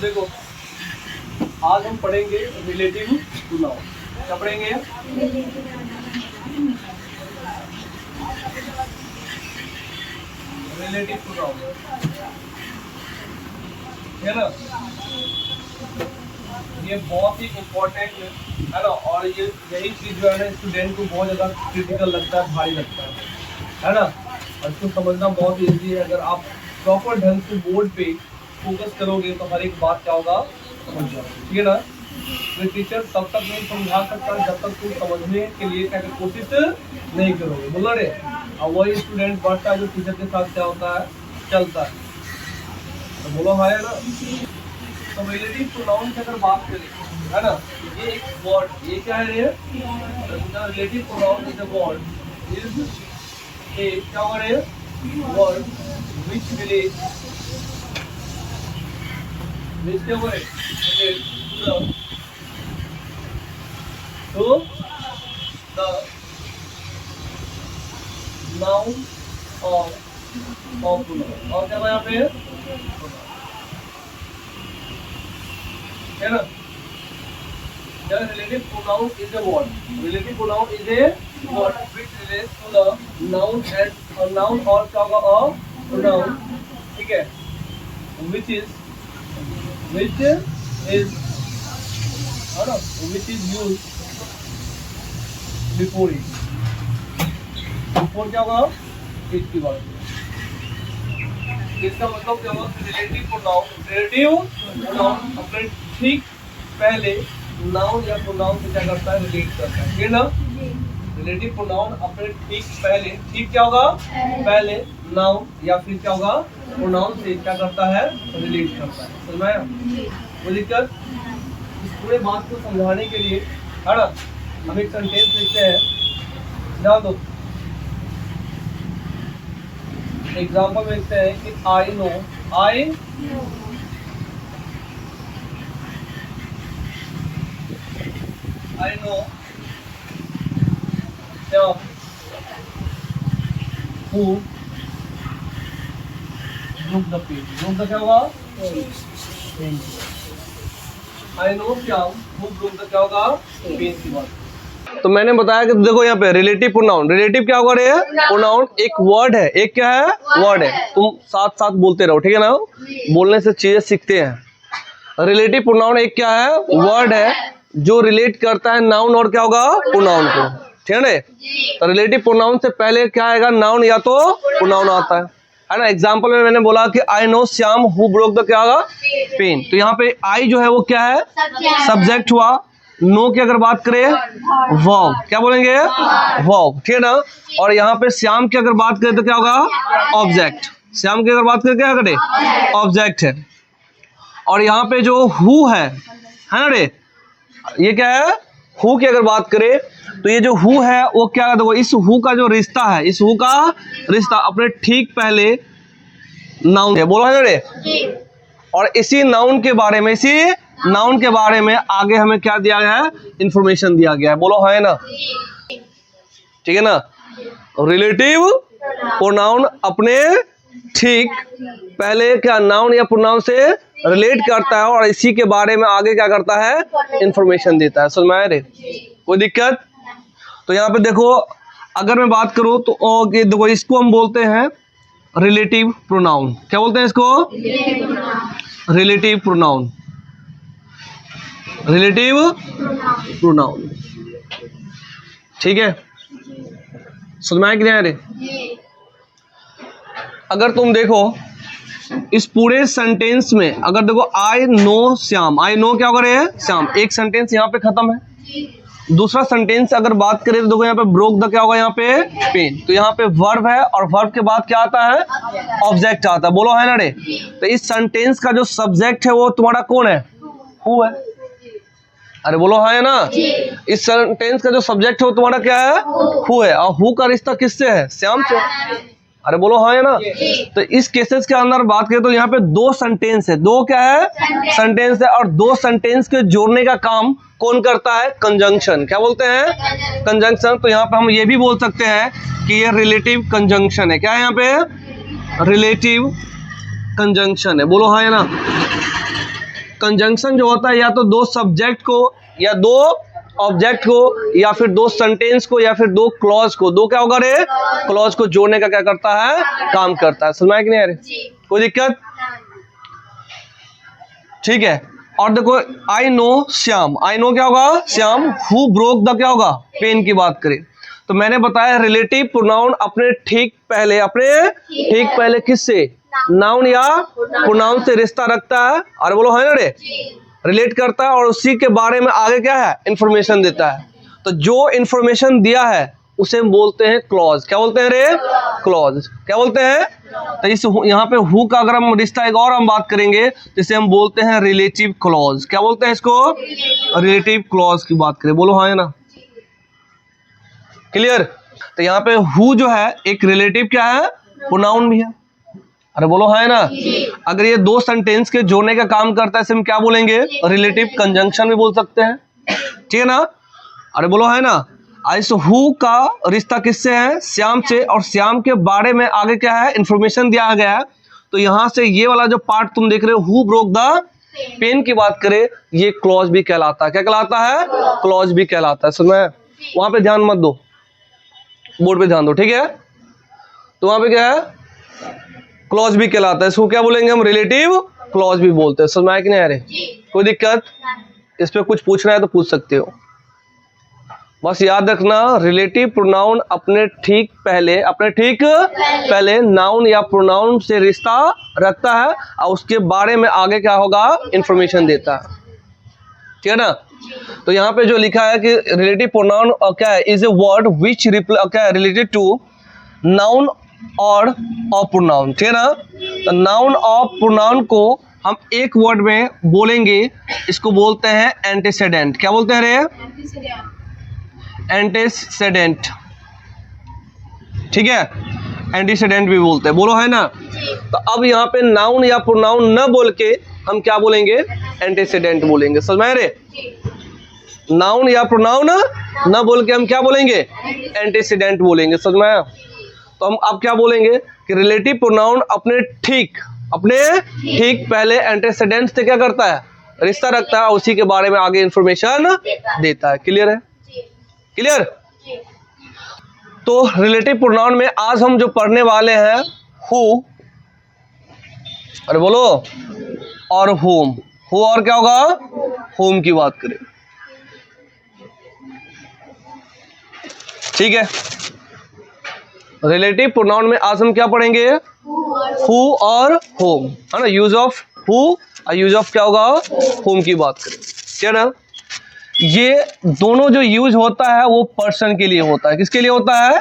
देखो आज हम पढ़ेंगे रिलेटिव प्रोनाउन। क्या पढ़ेंगे? रिलेटिव प्रोनाउन, है ना। ये बहुत ही इम्पोर्टेंट है ना, और ये यही चीज जो है ना स्टूडेंट को बहुत ज्यादा क्रिटिकल लगता है, भारी लगता है ना। और इसको समझना बहुत इजी है। अगर आप प्रॉपर ढंग से बोर्ड पे फोकस करोगे तो हर एक बात क्या होगा समझ जाओगे, ठीक है ना। तो टीचर तब तक नहीं समझा सकता जब तक तुम समझने के लिए क्या कोशिश नहीं करोगे, बोला रे। और वही स्टूडेंट बढ़ता है जो टीचर के साथ क्या होता है, चलता है। तो बोलो हाँ, है ना। तो रिलेटिव प्रोनाउन की अगर बात करें, है ना, ये एक वर्ड, ये क्या है रे? Relative pronoun is a word, is a क्या वर्ड है? वर्ड which relates which क्या वर्ड है? to the noun or pronoun। और क्या यहाँ पे है ना। The relative pronoun is a word. Relative pronoun is a word which relates to the noun and a noun or क्या होगा a pronoun, ठीक है, which is है ना, which is used before it। before क्या होगा? इसकी बात। इसका मतलब क्या होगा? रिलेटिव प्रोनाउन अपने ठीक पहले नाउन या प्रोनाउन से क्या करता है? रिलेट करता है, ठीक है ना। रिलेटिव प्रोनाउन अपने ठीक पहले, ठीक क्या होगा? पहले नाउन या फिर क्या होगा? प्रोनाउन से क्या करता है? रिलेट करता है। समझ में आया? कोई दिक्कत? इस पूरे बात को समझाने के लिए, है ना, हम एक सेंटेंस लिखते हैं। ध्यान दो, एग्जाम्पल में लिखते हैं कि I know who broke the pen। broke the क्या होगा? I know Shyam who broke the क्या होगा? पेन की बात। तो मैंने बताया कि देखो यहाँ पे रिलेटिव प्रोनाउन, रिलेटिव क्या होगा रे? प्रोनाउन एक वर्ड है, एक क्या है? वर्ड है। तुम साथ साथ बोलते रहो, ठीक है ना, बोलने से चीजें सीखते हैं। रिलेटिव प्रोनाउन एक क्या है? वर्ड है जो रिलेट करता है नाउन और क्या होगा? प्रोनाउन को, ठीक है ना। तो रिलेटिव प्रोनाउन से पहले क्या आएगा? नाउन या तो प्रोनाउन आता है ना। एग्जांपल में मैंने बोला कि I know Shyam who broke the क्या होगा? पेन। तो यहाँ पे आई जो है वो क्या है? सब्जेक्ट हुआ। नो की अगर बात करें वर्ब, क्या बोलेंगे? वर्ब, ठीक है ना। और यहाँ पे श्याम की अगर बात करें तो क्या होगा? ऑब्जेक्ट। श्याम की अगर बात करें क्या करे? ऑब्जेक्ट है। और यहाँ पे जो हु है ना रे, ये क्या है? हु की अगर बात करें तो ये जो हु है वो क्या है? देखो इस हु का जो रिश्ता है, इस हु का रिश्ता अपने ठीक पहले नाउन है, बोलो है ना रे। और इसी नाउन के बारे में आगे हमें क्या दिया गया है? इंफॉर्मेशन दिया गया है, बोलो है ना, ठीक है ना। रिलेटिव प्रोनाउन अपने ठीक पहले क्या नाउन या प्रोनाउन से रिलेट करता है और इसी के बारे में आगे क्या करता है? इंफॉर्मेशन देता है। समझ में आया रे? कोई दिक्कत? तो यहाँ पे देखो अगर मैं बात करूं तो देखो इसको हम बोलते हैं रिलेटिव प्रोनाउन। क्या बोलते हैं इसको? Relative pronoun. रिलेटिव प्रोनाउन, ठीक है। समझ में आया कि नहीं रे? अगर तुम देखो इस पूरे सेंटेंस में, अगर देखो I know Shyam, I know क्या कर रहे हैं? श्याम। एक सेंटेंस यहाँ पे खत्म है। दूसरा सेंटेंस अगर बात करें तो देखो यहाँ पे ब्रोक द क्या होगा? यहाँ पे पेन। तो यहाँ पे वर्ब है और वर्ब के बाद क्या आता है? ऑब्जेक्ट आता है, बोलो है ना रे। तो इस सेंटेंस का जो सब्जेक्ट है वो तुम्हारा कौन है? हु है। अरे बोलो है ना। इस सेंटेंस का जो सब्जेक्ट है वो तुम्हारा क्या है? हु है। और हु का रिश्ता किससे है? श्याम से। अरे बोलो हाँ है ना। तो इस केसेस के अंदर बात करें तो यहाँ पे दो सेंटेंस है, दो क्या है? सेंटेंस है। और दो सेंटेंस के जोड़ने का काम कौन करता है? कंजंक्शन। क्या बोलते हैं? कंजंक्शन। तो यहाँ पे हम ये भी बोल सकते हैं कि ये रिलेटिव कंजंक्शन है। क्या है यहाँ पे? रिलेटिव कंजंक्शन है, बोलो हाँ है ना। कंजंक्शन जो होता है या तो दो सब्जेक्ट को या दो ऑब्जेक्ट को या फिर दो सेंटेंस को या फिर दो क्लॉज को, दो क्या होगा रे, क्लॉज को जोड़ने का क्या करता है, काम करता है। समझ में कि नहीं आ रही, कोई दिक्कत? ठीक है। और देखो I know Shyam, I know क्या होगा, श्याम, हु ब्रोक द क्या होगा, पेन की बात करें तो मैंने बताया रिलेटिव प्रोनाउन अपने ठीक पहले किससे, नाउन या प्रोनाउन से रिश्ता रखता है, और बोलो है ना रे, रिलेट करता है और उसी के बारे में आगे क्या है, इंफॉर्मेशन देता है। तो जो इंफॉर्मेशन दिया है उसे हम बोलते हैं क्लॉज। क्या बोलते हैं रे, क्लॉज। क्या बोलते हैं? तो इस यहाँ पे हु का अगर हम रिश्ता एक और हम बात करेंगे जिसे हम बोलते हैं रिलेटिव क्लॉज। क्या बोलते हैं इसको, रिलेटिव क्लॉज की बात करें, बोलो हाँ है ना, क्लियर? तो यहाँ पे हु जो है एक रिलेटिव क्या है, प्रोनाउन भी है। अरे बोलो हाँ है ना। अगर ये दो सेंटेंस के जोड़ने का काम करता है इसे हम क्या बोलेंगे, रिलेटिव कंजंक्शन भी बोल सकते हैं, ठीक है ना। अरे बोलो है ना। इस हु का रिश्ता किससे है, श्याम से, और श्याम के बारे में आगे क्या है, इंफॉर्मेशन दिया गया है। तो यहाँ से ये वाला जो पार्ट तुम देख रहे हो, हु ब्रोक द पेन की बात करें, ये क्लॉज भी कहलाता है। क्या कहलाता है, क्लॉज भी कहलाता है। सुना, वहां पे ध्यान मत दो, बोर्ड पे ध्यान दो, ठीक है। तो वहां पे क्या है, क्लॉज भी कहलाता है। इसको क्या बोलेंगे हम, रिलेटिव क्लॉज भी बोलते हैं। समझ में आया कि नहीं आ रहे, कोई दिक्कत? इस पे कुछ पूछना है तो पूछ सकते हो। बस याद रखना रिलेटिव प्रोनाउन अपने ठीक पहले नाउन या प्रोनाउन से रिश्ता रखता है और उसके बारे में आगे क्या होगा, इंफॉर्मेशन देता है, ठीक है ना। तो यहाँ पे जो लिखा है कि रिलेटिव प्रोनाउन क्या है, इज ए वर्ड विच क्या है, रिलेटेड टू नाउन और प्रोनाउन, ठीक है ना। तो नाउन और प्रोनाउन को हम एक वर्ड में बोलेंगे, इसको बोलते हैं एंटीसेडेंट। क्या बोलते हैं रे, एंटीसेडेंट, ठीक है, एंटीसेडेंट भी बोलते हैं, बोलो है ना। तो अब यहाँ पे नाउन या प्रोनाउन न बोल के हम क्या बोलेंगे, एंटीसेडेंट बोलेंगे। समझ में रे, नाउन या प्रोनाउन न बोल के हम क्या बोलेंगे, एंटीसेडेंट बोलेंगे। समझ में आया? तो हम अब क्या बोलेंगे कि रिलेटिव प्रोनाउन अपने ठीक पहले एंटीसेडेंट से क्या करता है, रिश्ता रखता है, उसी के बारे में आगे इंफॉर्मेशन देता है। क्लियर है, क्लियर? तो रिलेटिव प्रोनाउन में आज हम जो पढ़ने वाले हैं हु, अरे बोलो, और होम। हु और क्या होगा, होम की बात करें, ठीक है। रिलेटिव प्रोनाउन में आज हम क्या पढ़ेंगे, हु और होम, है ना। यूज ऑफ हु और यूज ऑफ क्या होगा, होम की बात करें, ठीक है ना। ये दोनों जो यूज होता है वो पर्सन के लिए होता है। किसके लिए होता है,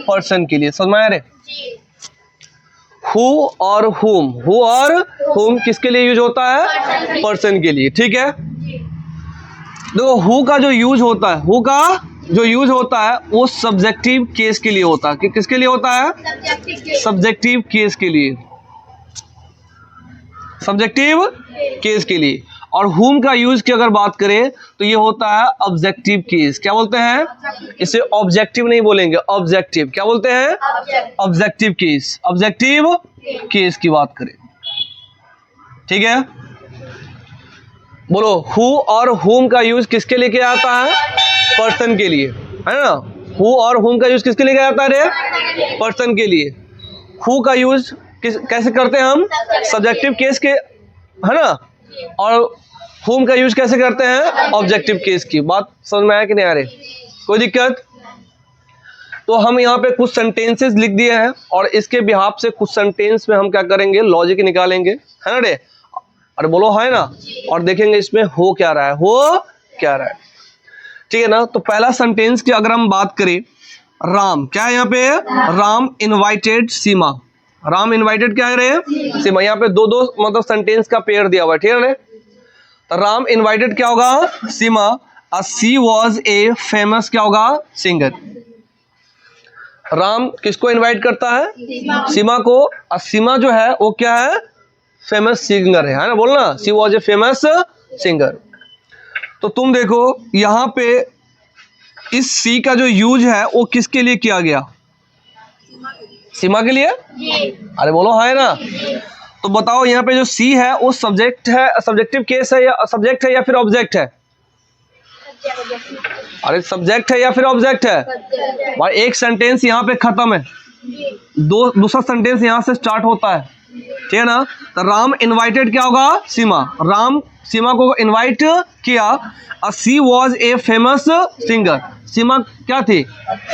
पर्सन के लिए। समझ में आ रहे, हु और होम किसके लिए यूज होता है, पर्सन के लिए, ठीक है। देखो हु का जो यूज होता है, वो सब्जेक्टिव केस के लिए होता है। किसके लिए होता है, सब्जेक्टिव केस के लिए। और हुम का यूज की अगर बात करें तो ये होता है ऑब्जेक्टिव केस। क्या बोलते हैं, इसे ऑब्जेक्टिव नहीं बोलेंगे, ऑब्जेक्टिव। क्या बोलते हैं, ऑब्जेक्टिव केस की बात करें, ठीक है। बोलो, हु और हुम का यूज किसके लिए किया जाता है, पर्सन के लिए, है ना। हु और हुम का यूज किसके लिए किया जाता है रे, पर्सन के लिए। हु का यूज कैसे करते हैं हम, सब्जेक्टिव केस के, है ना। और हुम का यूज कैसे करते हैं, ऑब्जेक्टिव केस की। बात समझ में आया कि नहीं आ रही, कोई दिक्कत? तो हम यहाँ पे कुछ सेंटेंसेस लिख दिए हैं और इसके बिहाफ से कुछ सेंटेंस में हम क्या करेंगे, लॉजिक निकालेंगे, है ना रे। अरे बोलो है ना। और देखेंगे इसमें हो क्या रहा है, ठीक है ना। तो पहला सेंटेंस की अगर हम बात करें, राम, क्या है यहाँ पे, राम इनवाइटेड सीमा। राम इनवाइटेड क्या है रे, सीमा। यहाँ पे दो मतलब सेंटेंस का पेयर दिया हुआ है, ठीक है रे। तो राम इनवाइटेड क्या होगा, सीमा। शी वॉज ए फेमस क्या होगा, सिंगर। राम किसको इनवाइट करता है, सीमा को। और सीमा जो है वो क्या है, फेमस सिंगर है ना, बोलना, she was a famous singer. तो तुम देखो यहाँ पे इस सी का जो यूज है वो किसके लिए किया गया, सीमा के लिए। अरे बोलो हाँ है ना। तो बताओ यहाँ पे जो सी है वो सब्जेक्ट है, सब्जेक्टिव केस है या सब्जेक्ट है या फिर ऑब्जेक्ट है? अरे सब्जेक्ट है या फिर ऑब्जेक्ट है? और एक सेंटेंस यहाँ पे खत्म है, दूसरा सेंटेंस यहाँ से स्टार्ट होता है, ठीक है ना। तो राम इनवाइटेड क्या होगा? सीमा। राम सीमा को इनवाइट किया। सी वॉज ए फेमस सिंगर। सीमा क्या थी?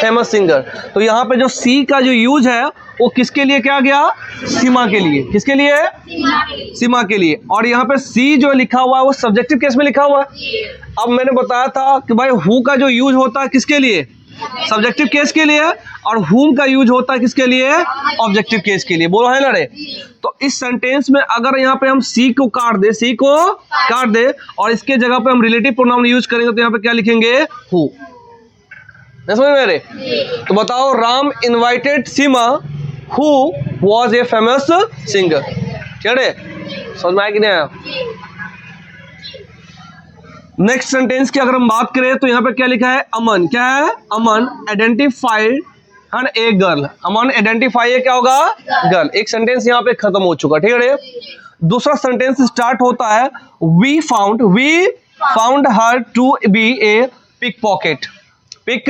Famous singer. तो यहाँ पे जो सी का जो यूज है वो किसके लिए क्या गया? सीमा के लिए। किसके लिए? सीमा के लिए। और यहाँ पे सी जो लिखा हुआ है वो सब्जेक्टिव केस में लिखा हुआ है। अब मैंने बताया था कि भाई हु का जो यूज होता है किसके लिए? सब्जेक्टिव केस के लिए। और हुम का यूज होता है किसके लिए? ऑब्जेक्टिव केस के लिए। बोलो है ना रे? तो इस सेंटेंस में अगर यहाँ पे हम सी को काट दे, सी को काट दे और इसके जगह पे हम रिलेटिव प्रोनाउन यूज करेंगे तो यहाँ पे क्या लिखेंगे? हु। समझ में रे? तो बताओ Ram invited Seema who was a famous singer. ठीक है, समझ में आया कि नहीं आया? नेक्स्ट सेंटेंस की अगर हम बात करें तो यहाँ पे क्या लिखा है? अमन। क्या है? Aman identified and a girl. Aman identify क्या होगा? गर्ल। एक सेंटेंस यहाँ पे खत्म हो चुका। ठीक है, दूसरा सेंटेंस स्टार्ट होता है we found her to be a pickpocket. Pick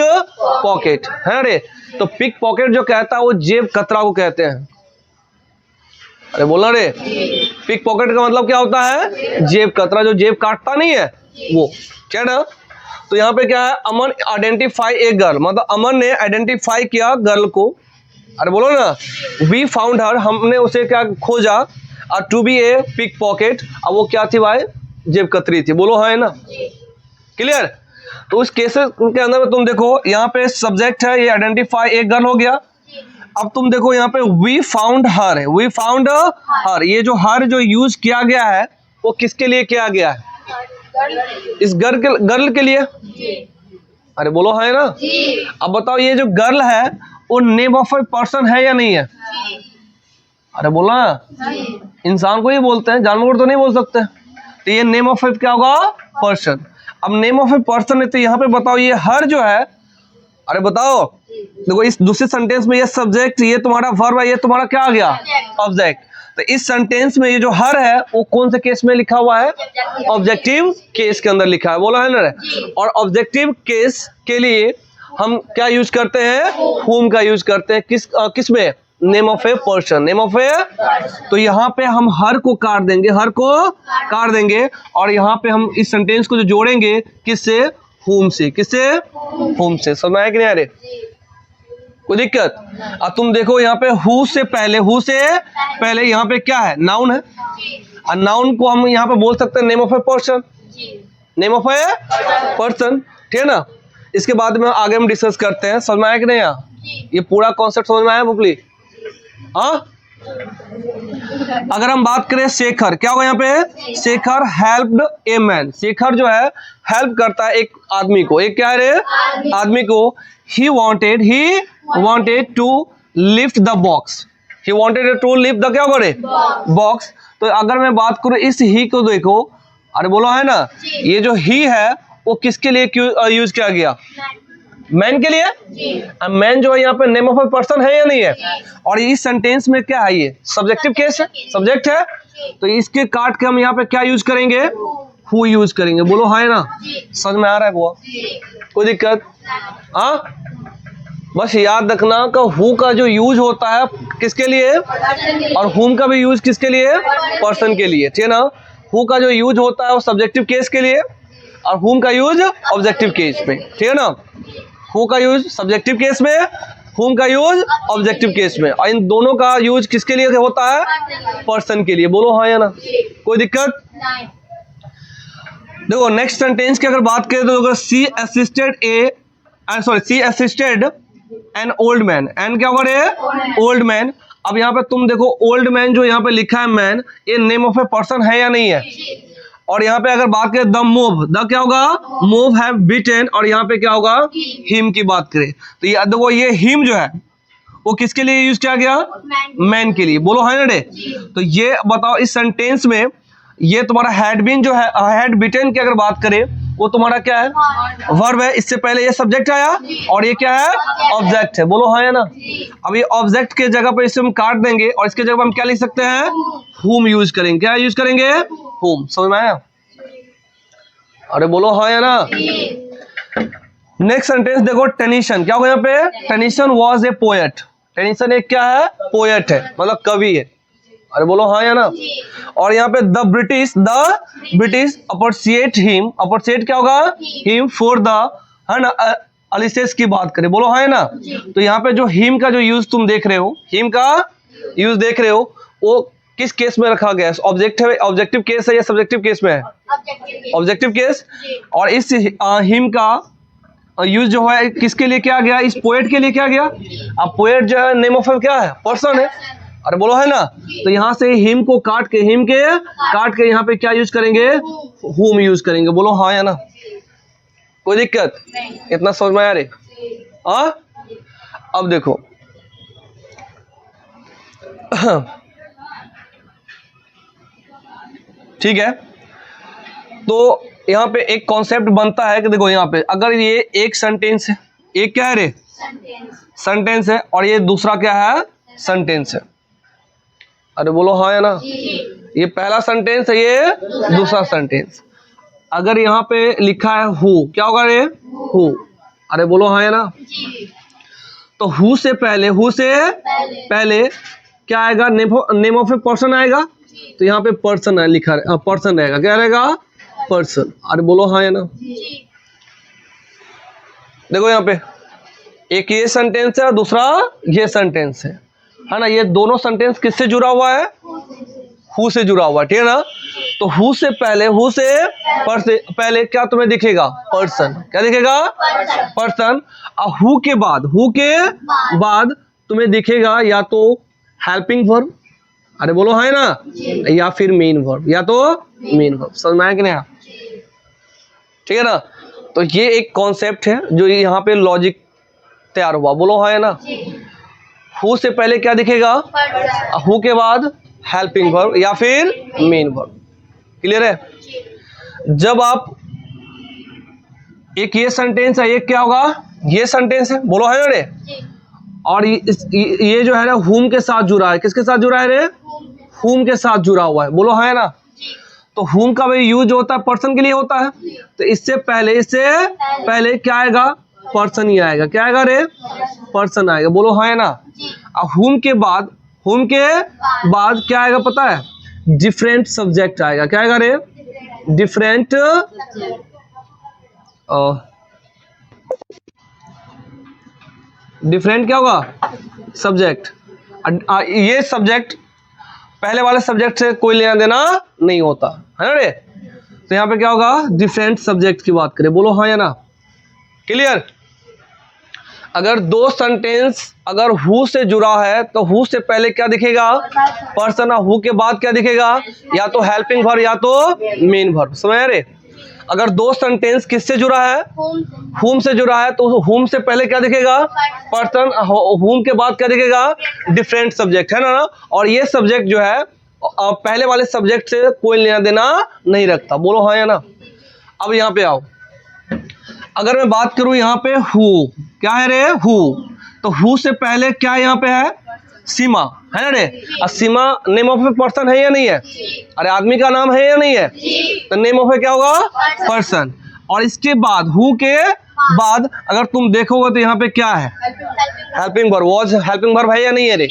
pocket है रे। तो पिक पॉकेट जो कहता है वो जेब कतरा को कहते हैं। अरे बोला रे, पिक पॉकेट का मतलब क्या होता है? जेब कतरा, जो जेब काटता नहीं है वो, क्या ना। तो यहाँ पे क्या है? अमन आइडेंटिफाई ए गर्ल, मतलब अमन ने आइडेंटिफाई किया गर्ल को। अरे बोलो ना, वी फाउंड हर, हमने उसे क्या खोजा। और to be a pickpocket, अब वो क्या थी भाई? जेब कतरी थी। बोलो है ना? क्लियर? तो उस केसेस के अंदर में तुम देखो यहाँ पे सब्जेक्ट है, ये आइडेंटिफाई ए गर्ल हो गया। अब तुम देखो यहाँ पे वी फाउंड हर है, वी फाउंड हर। ये जो हर जो यूज किया गया है वो किसके लिए किया गया है? इस गर्ल के लिए। अरे बोलो है ना? अब बताओ ये जो गर्ल है वो नेम ऑफ ए पर्सन है या नहीं है? अरे बोला ना, इंसान को ही बोलते हैं, जानवर तो नहीं बोल सकते। तो ये नेम ऑफ ए क्या होगा? पर्सन। अब नेम ऑफ ए पर्सन है तो यहाँ पे बताओ ये हर जो है, अरे बताओ, देखो इस दूसरे सेंटेंस में ये सब्जेक्ट, ये तुम्हारा वर्ब है, ये तुम्हारा क्या आ गया? ऑब्जेक्ट। तो इस सेंटेंस में ये जो हर है वो कौन से केस में लिखा हुआ है? ऑब्जेक्टिव केस के अंदर लिखा है। बोला है ना? और ऑब्जेक्टिव केस के लिए हम क्या यूज करते हैं? हुम का यूज करते हैं। किस में? Name of a person, name of a. तो यहाँ पे हम हर को काट देंगे, हर को काट देंगे और यहाँ पे हम इस सेंटेंस को जो जोड़ेंगे किससे? हुम से। किससे? हुम से। समझ आया कि नहीं आ रहे? कोई दिक्कत? अब तुम देखो यहाँ पे हु से पहले यहाँ पे क्या है? नाउन है। और नाउन को हम यहाँ पे बोल सकते हैं name of a person, name of a person. ठीक है ना? इसके बाद में आगे हम डिस्कस करते हैं। समझ में आया कि नहीं आया? ये पूरा कॉन्सेप्ट समझ में आया बुकली? हाँ। अगर हम बात करें शेखर, क्या होगा यहाँ पे? Shekhar helped a man. Shekhar जो है हेल्प करता है एक आदमी को। एक क्या है रे? आदमी को। He wanted to lift the box. He wanted to lift the क्या करे? बॉक्स। तो अगर मैं बात करूं इस ही को देखो, अरे बोलो है ना, ये जो ही है वो किसके लिए यूज किया गया? मैन के लिए। मैन जो है यहाँ पे नेम ऑफ ए पर्सन है या नहीं है? और इस सेंटेंस में क्या है? ये सब्जेक्टिव केस है, सब्जेक्ट है। तो इसके काट के हम यहाँ पे क्या यूज करेंगे? हु यूज करेंगे। बोलो है ना? समझ में आ रहा है बुआ? कोई दिक्कत? हाँ, बस याद रखना कि हु का जो यूज होता है किसके लिए और हुम का भी यूज किसके लिए? पर्सन के लिए। ठीक है ना? हु का जो यूज होता है वो सब्जेक्टिव केस के लिए और हुम का यूज ऑब्जेक्टिव केस में। ठीक है ना? हु का यूज सब्जेक्टिव केस में, हुम का यूज ऑब्जेक्टिव केस में। और इन दोनों का यूज किसके लिए होता है? पर्सन के लिए। बोलो हाँ या ना? कोई दिक्कत? देखो नेक्स्ट सेंटेंस की अगर बात करें तो she assisted an old man. An क्या होगा रे? Old man. अब यहाँ पे तुम देखो ओल्ड मैन जो यहाँ पे लिखा है मैन, ये नेम ऑफ ए पर्सन है या नहीं है? और यहाँ पे अगर बात करें द मूव, द क्या होगा? Move have beaten. और यहाँ पे क्या होगा? हिम की बात करें तो ये देखो ये हिम जो है वो किसके लिए यूज किया गया? मैन के लिए। बोलो है ना रे? तो ये बताओ इस सेंटेंस में ये तुम्हारा हैड बीन जो है, हैड बीटन की अगर बात करें वो तुम्हारा क्या है, वर्ब है। इससे पहले ये सब्जेक्ट आया और ये क्या है, ऑब्जेक्ट है। बोलो हाँ या ना। अब ये ऑब्जेक्ट के जगह पर इसे हम काट देंगे और इसके जगह पर हम क्या लिख सकते हैं, whom यूज करेंगे। क्या यूज करेंगे, whom। समझ में आया? अरे बोलो हाँ या ना। नेक्स्ट सेंटेंस देखो, टेनिसन। क्या होगा यहाँ पे, Tennyson was a poet. Tennyson एक क्या है, पोएट है, मतलब कवि है। अरे बोलो हाँ या ना। और यहाँ पे the British appreciate him. Appreciate क्या होगा, हिम फॉर द, है ना, अलिसेस की बात करें। बोलो हाँ या ना। तो यहाँ पे जो हिम का जो यूज तुम देख रहे हो, हिम का यूज देख रहे हो, वो किस केस में रखा गया है, ऑब्जेक्ट है, ऑब्जेक्टिव केस है या सब्जेक्टिव केस में है, ऑब्जेक्टिव केस। और इस हिम का यूज जो है किसके लिए किया गया, इस पोएट के लिए किया गया। अब पोएट जो है नेम ऑफ क्या है, पर्सन है। अरे बोलो है ना। तो यहाँ से हिम को काट के यहाँ पे क्या यूज करेंगे, whom यूज करेंगे। बोलो हाँ या ना। कोई दिक्कत, इतना समझ में आ रही। अब देखो ठीक है, तो यहाँ पे एक कॉन्सेप्ट बनता है कि देखो यहाँ पे अगर ये एक सेंटेंस है, एक क्या है रे, सेंटेंस है, और ये दूसरा क्या है, सेंटेंस है। अरे बोलो हाँ या ना। ये पहला सेंटेंस है, ये दूसरा सेंटेंस। अगर यहाँ पे लिखा है हु, क्या होगा रे, हु। अरे बोलो हाँ या ना। तो हु से पहले क्या आएगा, नेम ऑफ ए पर्सन आएगा। तो यहाँ पे पर्सन है लिखा, पर्सन रहेगा, क्या रहेगा, पर्सन। अरे बोलो हाँ या ना। देखो यहाँ पे एक ये सेंटेंस है और दूसरा ये सेंटेंस है ना। ये दोनों सेंटेंस किससे जुड़ा हुआ है, हु से जुड़ा हुआ है, ठीक है ना। तो हु से पहले क्या तुम्हें दिखेगा, पर्सन। क्या दिखेगा, पर्सन। और हु के बाद तुम्हें दिखेगा या तो हेल्पिंग वर्ब, अरे बोलो हाँ ना, या फिर मेन वर्ब, या तो मेन वर्ब। समझ में आया कि नहीं, ठीक है ना। तो ये एक कॉन्सेप्ट है जो यहाँ पे लॉजिक तैयार हुआ। बोलो हाँ ना। हु से पहले क्या दिखेगा, हु के बाद हेल्पिंग वर्ब या फिर मेन वर्ब। क्लियर है। जब आप एक ये सेंटेंस है, एक क्या होगा, ये सेंटेंस है, बोलो है ना रे। और ये जो है ना हुम के साथ जुड़ा है, किसके साथ जुड़ा है रे, हुम के साथ जुड़ा हुआ है। बोलो है ना। तो हुम का भाई यूज होता है पर्सन के लिए होता है। तो इससे पहले क्या आएगा, पर्सन ही आएगा। क्या आएगा रे, पर्सन आएगा। बोलो हाँ ना। अब हुम के बाद क्या आएगा पता है, डिफरेंट सब्जेक्ट आएगा। क्या आएगा रे, डिफरेंट क्या होगा, सब्जेक्ट। ये सब्जेक्ट पहले वाले सब्जेक्ट से कोई लेना देना नहीं होता है ना रे। तो यहाँ पे क्या होगा, डिफरेंट सब्जेक्ट की बात करें। बोलो हाँ या ना। क्लियर। अगर दो सेंटेंस अगर हु से जुड़ा है तो हु से पहले क्या दिखेगा, पर्सन। हु के बाद क्या दिखेगा, या तो हेल्पिंग वर्ब या तो मेन वर्ब। समझ रे। अगर दो सेंटेंस किससे जुड़ा है, हुम से जुड़ा है, तो हुम से पहले क्या दिखेगा, पर्सन। हुम के बाद क्या दिखेगा, डिफरेंट सब्जेक्ट, है ना। और ये सब्जेक्ट जो है पहले वाले सब्जेक्ट से कोई लेना देना नहीं रखता। बोलो हाँ या ना। अब यहाँ पे आओ, अगर मैं बात करूं यहाँ पे हु, क्या है रे, हु। तो हु से पहले क्या यहाँ पे है, सीमा, है ना रे। सीमा नेम ऑफ ए पर्सन है या नहीं है, अरे आदमी का नाम है या नहीं है। तो नेम ऑफ ए क्या होगा, पर्सन। और इसके बाद हु के बाद अगर तुम देखोगे तो यहाँ पे क्या है, helping verb. Was helping verb है या नहीं है रे।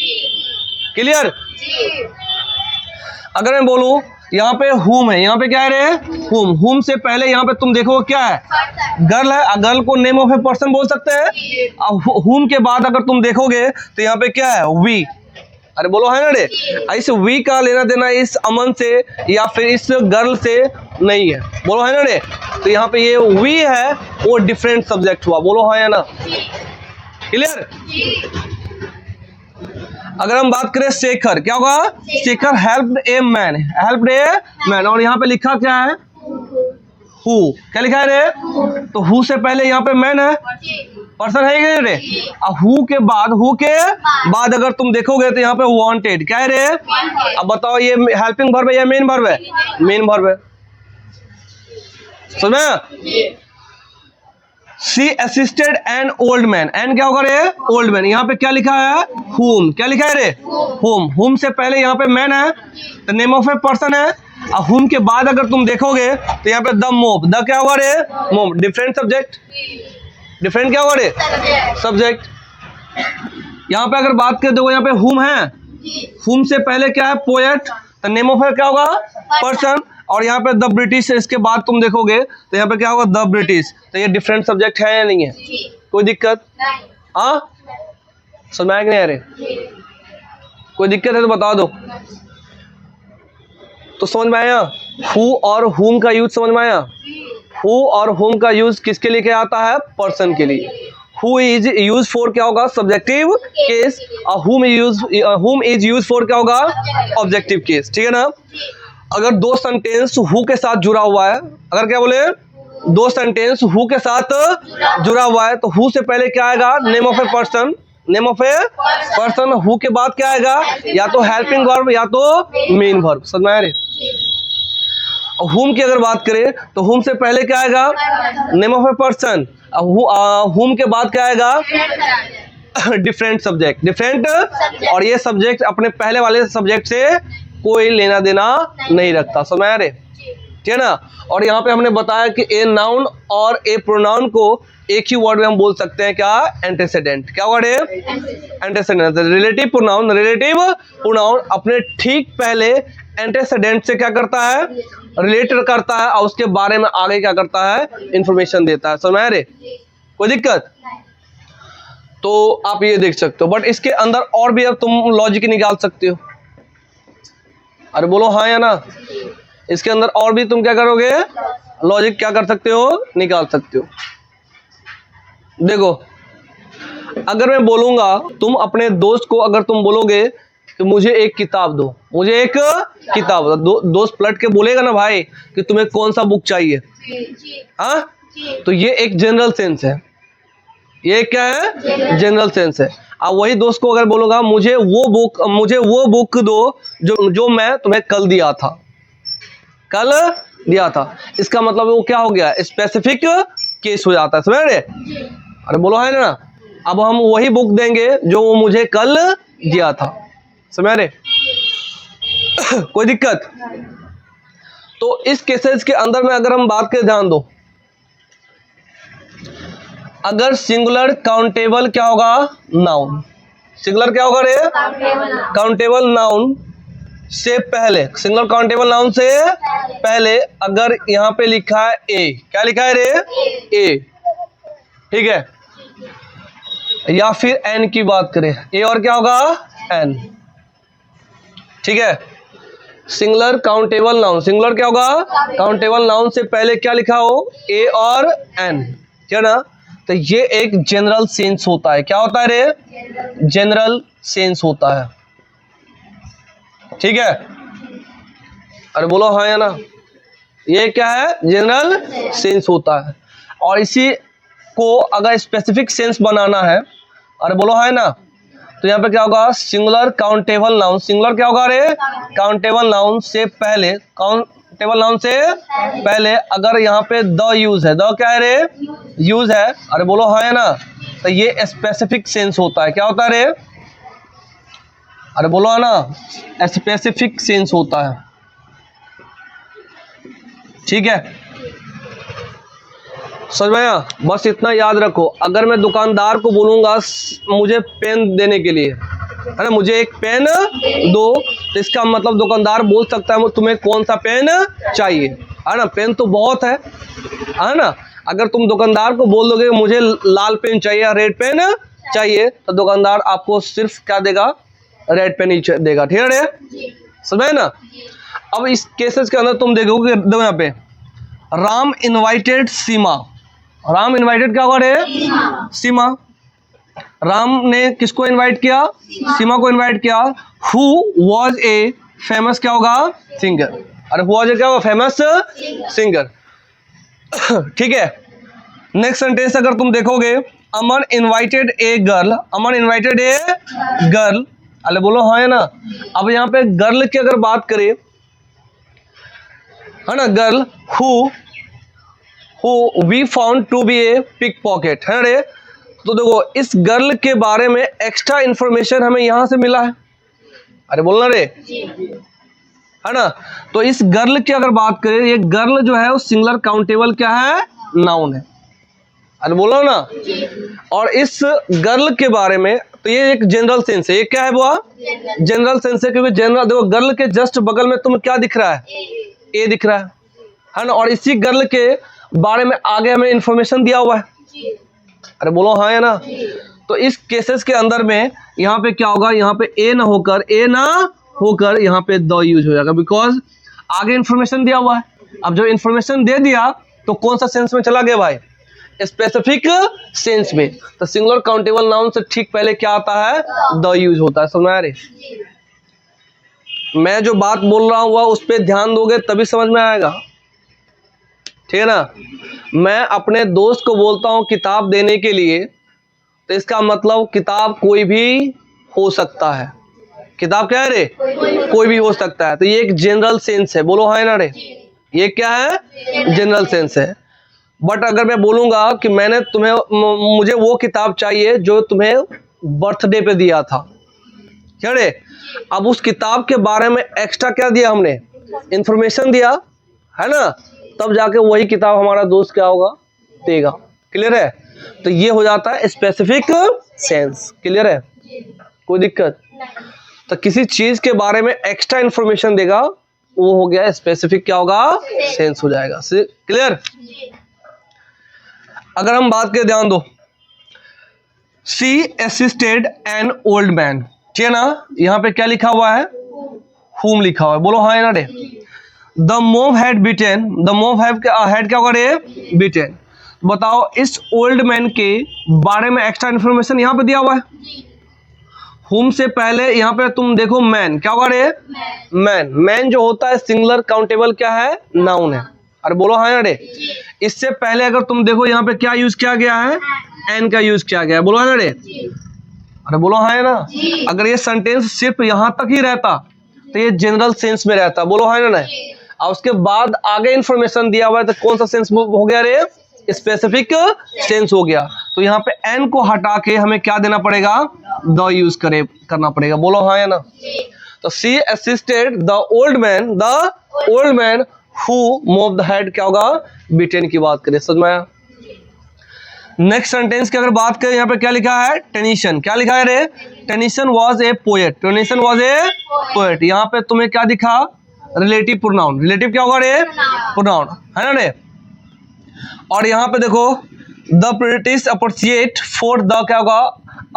क्लियर। अगर मैं बोलूं यहाँ पे हुम है, यहाँ पे क्या है रे, हुम से पहले यहाँ पे तुम देखो क्या है, गर्ल है। गर्ल को नेम ऑफ ए पर्सन बोल सकते हैं। अब हुम के बाद अगर तुम देखोगे तो यहाँ पे क्या है, वी। अरे बोलो है ना रे। इस वी का लेना देना इस अमन से या फिर इस गर्ल से नहीं है। बोलो है ना रे। तो यहाँ पे ये वी है, वो डिफरेंट सब्जेक्ट हुआ। बोलो हाँ या ना। क्लियर। अगर हम बात करें शेखर, क्या होगा, शेखर हेल्प्ड ए मैन। और यहाँ पे लिखा क्या है, हु। क्या लिखा है रे, तो हु से पहले यहाँ पे मैन है, पर्सन है क्या रे। हु के बाद अगर तुम देखोगे तो यहाँ पे वांटेड, क्या है रे। अब बताओ ये हेल्पिंग वर्ब है या मेन वर्ब है, मेन वर्ब है। समझ में? She assisted an old man, an क्या होगा रे? Old man. यहाँ पे क्या लिखा है? हुम। क्या लिखा है रे? हुम। हुम से पहले यहाँ पे मैन है, the name of a person है। और हुम के बाद अगर तुम देखोगे तो यहाँ पे द मोब, द क्या होगा रे? मोब। डिफरेंट सब्जेक्ट, डिफरेंट क्या होगा रे? सब्जेक्ट। यहाँ पे अगर बात कर दो, यहाँ पे हुम है, हुम से पहले क्या है? पोएट, द नेम ऑफ ए क्या होगा? पर्सन। और यहाँ पे द ब्रिटिश, इसके बाद तुम देखोगे तो यहाँ पे क्या होगा? The British. तो ये डिफरेंट सब्जेक्ट है या नहीं है? कोई दिक्कत? हाँ, समझ में आया कि नहीं आ रहे? कोई दिक्कत है तो बता दो। तो समझ में आया? हु और हुम का यूज समझ में आया? हु और हुम का यूज किसके लिए क्या आता है? पर्सन के लिए। हु इज यूज फॉर क्या होगा? Subjective case. और हुम इज यूज फॉर क्या होगा? Objective case. ठीक है ना? अगर दो सेंटेंस हु के साथ जुड़ा हुआ है, अगर क्या बोले? दो सेंटेंस हु के साथ जुड़ा हुआ है, तो हु से पहले क्या आएगा? Name of a person, name of a person. Who के बाद क्या आएगा? या तो हेल्पिंग वर्ब या तो मेन वर्ब। समझ में आ रही? हुम की अगर बात करें तो हुम से पहले क्या आएगा? Name of a person. हुम के बाद क्या आएगा? Different subject, different. और ये सब्जेक्ट अपने पहले वाले सब्जेक्ट से कोई लेना देना नहीं रखता। समझ आ रहे? ठीक है ना? और यहाँ पे हमने बताया कि ए नाउन और ए प्रोनाउन को एक ही वर्ड में हम बोल सकते हैं, क्या? एंटेसेडेंट। क्या वर्ड है? एंटेसेडेंट। रिलेटिव प्रोनाउन, रिलेटिव प्रोनाउन अपने ठीक पहले एंटेसेडेंट से क्या करता है? रिलेट करता है और उसके बारे में आगे क्या करता है? इंफॉर्मेशन देता है। समझ आ रहे? कोई दिक्कत? तो आप ये देख सकते हो, बट इसके अंदर और भी अब तुम लॉजिक निकाल सकते हो। अरे बोलो हाँ या ना? इसके अंदर और भी तुम क्या करोगे? लॉजिक क्या कर सकते हो? निकाल सकते हो। देखो, अगर मैं बोलूंगा, तुम अपने दोस्त को अगर तुम बोलोगे कि मुझे एक किताब दो, मुझे एक किताब दो, दोस्त पलट के बोलेगा ना भाई कि तुम्हें कौन सा बुक चाहिए? हाँ, तो ये एक जनरल सेंस है। ये क्या है? जनरल सेंस है। अब वही दोस्त को अगर बोलूंगा मुझे वो बुक दो जो मैं तुम्हें कल दिया था, कल दिया था, इसका मतलब वो क्या हो गया? स्पेसिफिक केस हो जाता है। समझ रहे? अरे बोलो है ना? अब हम वही बुक देंगे जो वो मुझे कल दिया था। समझ रहे? कोई दिक्कत? तो इस केसेस के अंदर में अगर हम बात करें, ध्यान दो, अगर सिंगुलर काउंटेबल क्या होगा? नाउन। सिंगुलर क्या होगा रे? काउंटेबल नाउन से पहले, सिंगुलर काउंटेबल नाउन से पहले अगर यहाँ पे लिखा है ए, क्या लिखा है रे? ए। ठीक है? या फिर एन की बात करें, ए और क्या होगा? एन। ठीक है? सिंगुलर काउंटेबल नाउन, सिंगुलर क्या होगा? काउंटेबल नाउन से पहले क्या लिखा हो? ए और एन। ठीक है ना? तो ये एक जनरल सेंस होता है। क्या होता है रे? जनरल सेंस होता है। ठीक है? अरे बोलो हाँ या ना? ये क्या है? जनरल सेंस होता है। और इसी को अगर स्पेसिफिक सेंस बनाना है, अरे बोलो हाँ ना, तो यहाँ पे क्या होगा? Singular countable noun. सिंगुलर क्या होगा रे? काउंटेबल नाउन से पहले, काउंटेबल नाउन से पहले अगर यहाँ पे द यूज है, द क्या है रे? यूज है। अरे बोलो हाँ है ना? तो ये स्पेसिफिक सेंस होता है। क्या होता है रे? अरे बोलो है ना? स्पेसिफिक सेंस होता है। ठीक है? समझ में आया? बस इतना याद रखो, अगर मैं दुकानदार को बोलूंगा मुझे पेन देने के लिए, है ना, मुझे एक पेन दो, तो इसका मतलब दुकानदार बोल सकता है तुम्हें कौन सा पेन चाहिए, है ना? पेन तो बहुत है ना? अगर तुम दुकानदार को बोल दोगे मुझे लाल पेन चाहिए या रेड पेन चाहिए, तो दुकानदार आपको सिर्फ क्या देगा? रेड पेन ही देगा। ठीक है? समझे ना? अब इस केसेस के अंदर तुम देखोगे, दो यहाँ पे राम इनवाइटेड सीमा। राम इनवाइटेड क्या होगा रे? सीमा। राम ने किसको इनवाइट किया? सीमा को इनवाइट किया। हु वॉज ए फेमस क्या होगा? सिंगर। अरे हु वॉज ए क्या होगा? Famous singer. ठीक है? नेक्स्ट सेंटेंस अगर तुम देखोगे, Aman invited a girl. Aman invited a girl. अरे बोलो हाँ है ना? अब यहाँ पे गर्ल की अगर बात करें, है ना, girl, who who we found to be a pickpocket, है रे। तो देखो इस गर्ल के बारे में एक्स्ट्रा इंफॉर्मेशन हमें यहां से मिला है, अरे बोलना रे, है ना। तो इस गर्ल की अगर बात करें, ये गर्ल जो है वो सिंगुलर काउंटेबल क्या है, नाउन है, अरे बोलो ना। और इस गर्ल के बारे में तो ये एक जनरल सेंस है, ये क्या है वो जनरल सेंस है, क्योंकि जनरल देखो गर्ल के जस्ट बगल में तुम्हें क्या दिख रहा है, ए दिख रहा है ना। और इसी गर्ल के बारे में आगे हमें इंफॉर्मेशन दिया हुआ है, अरे बोलो हाँ है ना। तो इस केसेस के अंदर में यहाँ पे क्या होगा, यहाँ पे ए ना होकर यहाँ पे द यूज हो जाएगा, बिकॉज आगे इंफॉर्मेशन दिया हुआ है। अब जब इंफॉर्मेशन दे दिया तो कौन सा सेंस में चला गया भाई, स्पेसिफिक सेंस में। तो सिंगुलर काउंटेबल नाउन से ठीक पहले क्या आता है, द यूज होता है, समझ में आ रही। मैं जो बात बोल रहा हूँ उस पर ध्यान दोगे तभी समझ में आएगा, ठीक है ना। मैं अपने दोस्त को बोलता हूँ किताब देने के लिए, तो इसका मतलब किताब कोई भी हो सकता है, किताब क्या है रे, कोई भी हो सकता है। तो ये एक जनरल सेंस है, बोलो हाँ ना रे, ये क्या है, जनरल सेंस है। बट अगर मैं बोलूंगा कि मुझे वो किताब चाहिए जो तुम्हें बर्थडे पे दिया था, क्या रे, अब उस किताब के बारे में एक्स्ट्रा क्या दिया हमने, इंफॉर्मेशन दिया, है ना, तब जाके वही किताब हमारा दोस्त क्या होगा, देगा। क्लियर है। तो ये हो जाता है स्पेसिफिक सेंस, क्लियर है, कोई दिक्कत। तो किसी चीज के बारे में एक्स्ट्रा इंफॉर्मेशन देगा, वो हो गया स्पेसिफिक क्या होगा, सेंस हो जाएगा, क्लियर। अगर हम बात करें, ध्यान दो, सी असिस्टेड एन ओल्ड मैन, ठीक है ना। यहाँ पे क्या लिखा हुआ है, whom लिखा हुआ है, बोलो हाँ ना रे। The mauve had beaten, the mauve had क्या होगा रे, बीटन। बताओ इस ओल्ड मैन के बारे में एक्स्ट्रा इंफॉर्मेशन यहाँ पे दिया हुआ है। whom से पहले यहाँ पे तुम देखो मैन, क्या होगा रे, मैन। मैन जो होता है सिंगुलर काउंटेबल क्या है, नाउन है, अरे बोलो हाँ ना रे। इससे पहले अगर तुम देखो यहाँ पे क्या यूज किया गया है, एन का यूज किया गया है, बोलो हाँ ना रे, अरे बोलो हाँ है ना। अगर ये सेंटेंस सिर्फ यहाँ तक ही रहता तो ये जनरल सेंस में रहता, बोलो हाँ ना। और उसके बाद आगे इंफॉर्मेशन दिया हुआ है तो कौन सा सेंस हो गया रे, स्पेसिफिक सेंस हो गया। तो यहाँ पे एन को हटा के हमें क्या देना पड़ेगा, द यूज करना पड़ेगा, बोलो हाँ या ना। तो she assisted the old man who move the head, क्या होगा, बीटन की बात करें, समझ में आया। नेक्स्ट सेंटेंस की अगर बात करें, यहाँ पे क्या लिखा है, टेनिसन, क्या लिखा है रे, Tennyson was a poet, Tennyson was a poet. यहाँ पे तुम्हें क्या दिखा, रिलेटिव प्रोनाउन, रिलेटिव क्या होगा रे, प्रोनाउन, है ना रे। और यहाँ पे देखो the British appreciate for the, क्या होगा,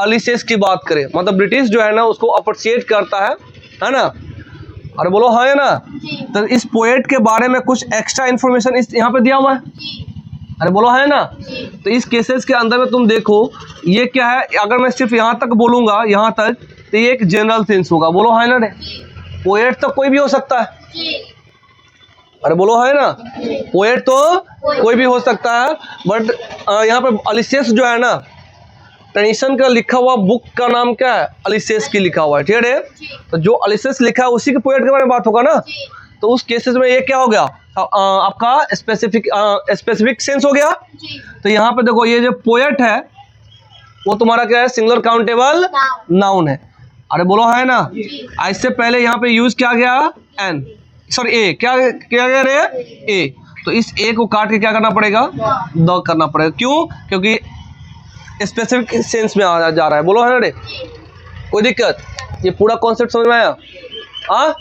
अलिसेस की बात करें, मतलब ब्रिटिश जो है ना उसको अप्रिशिएट करता है ना, अरे बोलो हाँ है ना। तो इस पोएट के बारे में कुछ एक्स्ट्रा इंफॉर्मेशन इस यहाँ पे दिया हुआ है, अरे बोलो है ना। तो इस केसेस के अंदर में तुम देखो ये क्या है, अगर मैं सिर्फ यहाँ तक बोलूंगा, यहाँ तक, तो ये एक जनरल सेंस होगा, बोलो है ना रे। पोएट तो कोई भी हो सकता है, अरे बोलो है ना, पोएट तो कोई भी हो सकता है। बट यहाँ पे अलिसेस जो है ना, टेनिसन का लिखा हुआ बुक का नाम क्या है, अलिसेस की लिखा हुआ है, ठीक है। तो जो अलिसेस लिखा है उसी के पोएट के बारे में बात होगा ना। तो उस केसेस में ये क्या हो गया, आपका स्पेसिफिक सेंस हो गया। तो यहाँ पे देखो ये जो पोएट है वो तुम्हारा क्या है, सिंगुलर काउंटेबल नाउन है, अरे बोलो है ना। इससे पहले यहाँ पे यूज किया गया एन, सॉरी ए, क्या गया रे, ए। तो इस ए को काट के क्या करना पड़ेगा, द करना पड़ेगा, क्यों, क्योंकि स्पेसिफिक सेंस में जा रहा है, बोलो है ना रे, कोई दिक्कत। ये पूरा कॉन्सेप्ट समझ में आया, हाँ।